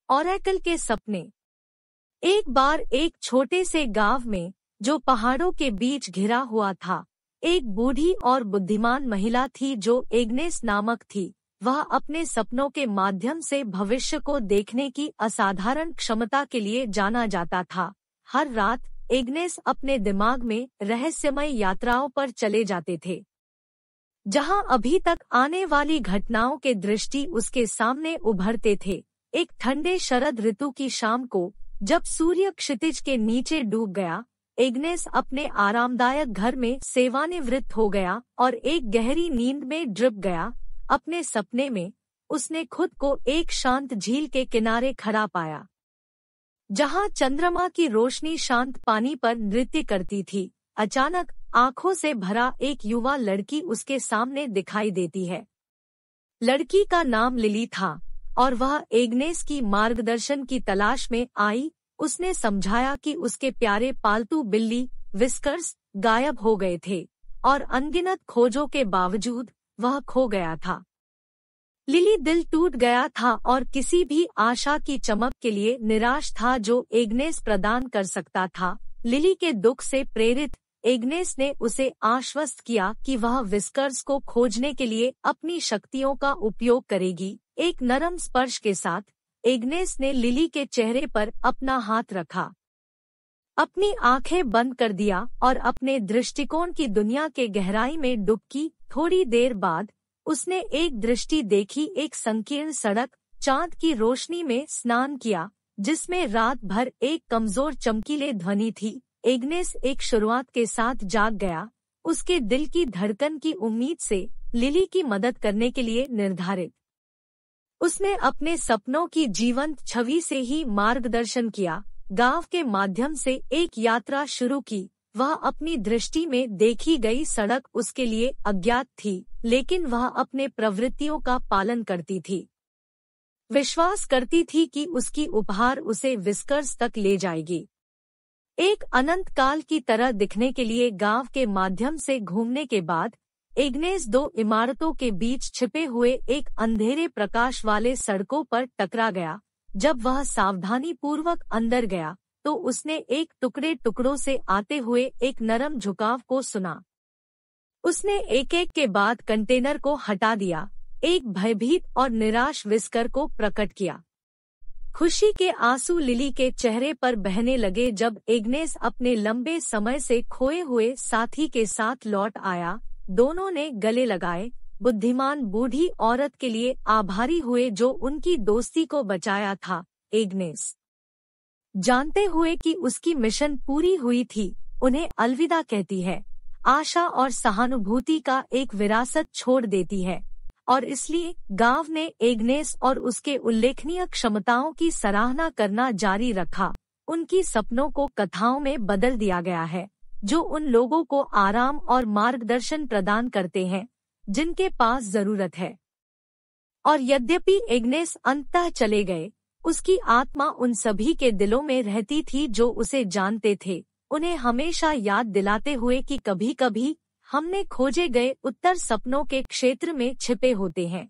Oracle के सपने। एक बार एक छोटे से गांव में, जो पहाड़ों के बीच घिरा हुआ था, एक बूढ़ी और बुद्धिमान महिला थी जो एग्नेस नामक थी। वह अपने सपनों के माध्यम से भविष्य को देखने की असाधारण क्षमता के लिए जाना जाता था। हर रात एग्नेस अपने दिमाग में रहस्यमय यात्राओं पर चले जाते थे, जहां अभी तक आने वाली घटनाओं के दृष्टि उसके सामने उभरते थे। एक ठंडे शरद ऋतु की शाम को, जब सूर्य क्षितिज के नीचे डूब गया, एग्नेस अपने आरामदायक घर में सेवानिवृत्त हो गया और एक गहरी नींद में डूब गया। अपने सपने में उसने खुद को एक शांत झील के किनारे खड़ा पाया, जहां चंद्रमा की रोशनी शांत पानी पर नृत्य करती थी। अचानक आंखों से भरा एक युवा लड़की उसके सामने दिखाई देती है। लड़की का नाम लिली था और वह एग्नेस की मार्गदर्शन की तलाश में आई। उसने समझाया कि उसके प्यारे पालतू बिल्ली विस्कर्स गायब हो गए थे और अनगिनत खोजों के बावजूद वह खो गया था। लिली दिल टूट गया था और किसी भी आशा की चमक के लिए निराश था जो एग्नेस प्रदान कर सकता था। लिली के दुख से प्रेरित एग्नेस ने उसे आश्वस्त किया कि वह विस्कर्स को खोजने के लिए अपनी शक्तियों का उपयोग करेगी। एक नरम स्पर्श के साथ एग्नेस ने लिली के चेहरे पर अपना हाथ रखा, अपनी आंखें बंद कर दिया और अपने दृष्टिकोण की दुनिया के गहराई में डुबकी। थोड़ी देर बाद उसने एक दृष्टि देखी, एक संकीर्ण सड़क, चांद की रोशनी में स्नान किया, जिसमें रात भर एक कमजोर चमकीले ध्वनि थी। एग्नेस एक शुरुआत के साथ जाग गया, उसके दिल की धड़कन की उम्मीद से लिली की मदद करने के लिए निर्धारित। उसने अपने सपनों की जीवंत छवि से ही मार्गदर्शन किया, गांव के माध्यम से एक यात्रा शुरू की। वह अपनी दृष्टि में देखी गई सड़क उसके लिए अज्ञात थी, लेकिन वह अपने प्रवृत्तियों का पालन करती थी। विश्वास करती थी कि उसकी उपहार उसे विस्कर्स तक ले जाएगी, एक अनंत काल की तरह दिखने के लिए। गांव के माध्यम से घूमने के बाद एग्नेस दो इमारतों के बीच छिपे हुए एक अंधेरे प्रकाश वाले सड़कों पर टकरा गया। जब वह सावधानी पूर्वक अंदर गया तो उसने एक टुकड़ों से आते हुए एक नरम झुकाव को सुना। उसने एक एक के बाद कंटेनर को हटा दिया, एक भयभीत और निराश विस्कर को प्रकट किया। खुशी के आंसू लिली के चेहरे पर बहने लगे जब एग्नेस अपने लंबे समय से खोए हुए साथी के साथ लौट आया। दोनों ने गले लगाए, बुद्धिमान बूढ़ी औरत के लिए आभारी हुए जो उनकी दोस्ती को बचाया था। एग्नेस, जानते हुए कि उसकी मिशन पूरी हुई थी, उन्हें अलविदा कहती है। आशा और सहानुभूति का एक विरासत छोड़ देती है और इसलिए गांव ने एग्नेस और उसके उल्लेखनीय क्षमताओं की सराहना करना जारी रखा। उनकी सपनों को कथाओं में बदल दिया गया है, जो उन लोगों को आराम और मार्गदर्शन प्रदान करते हैं जिनके पास जरूरत है। और यद्यपि एग्नेस अंततः चले गए, उसकी आत्मा उन सभी के दिलों में रहती थी जो उसे जानते थे, उन्हें हमेशा याद दिलाते हुए कि कभी-कभी हमने खोजे गए उत्तर सपनों के क्षेत्र में छिपे होते हैं।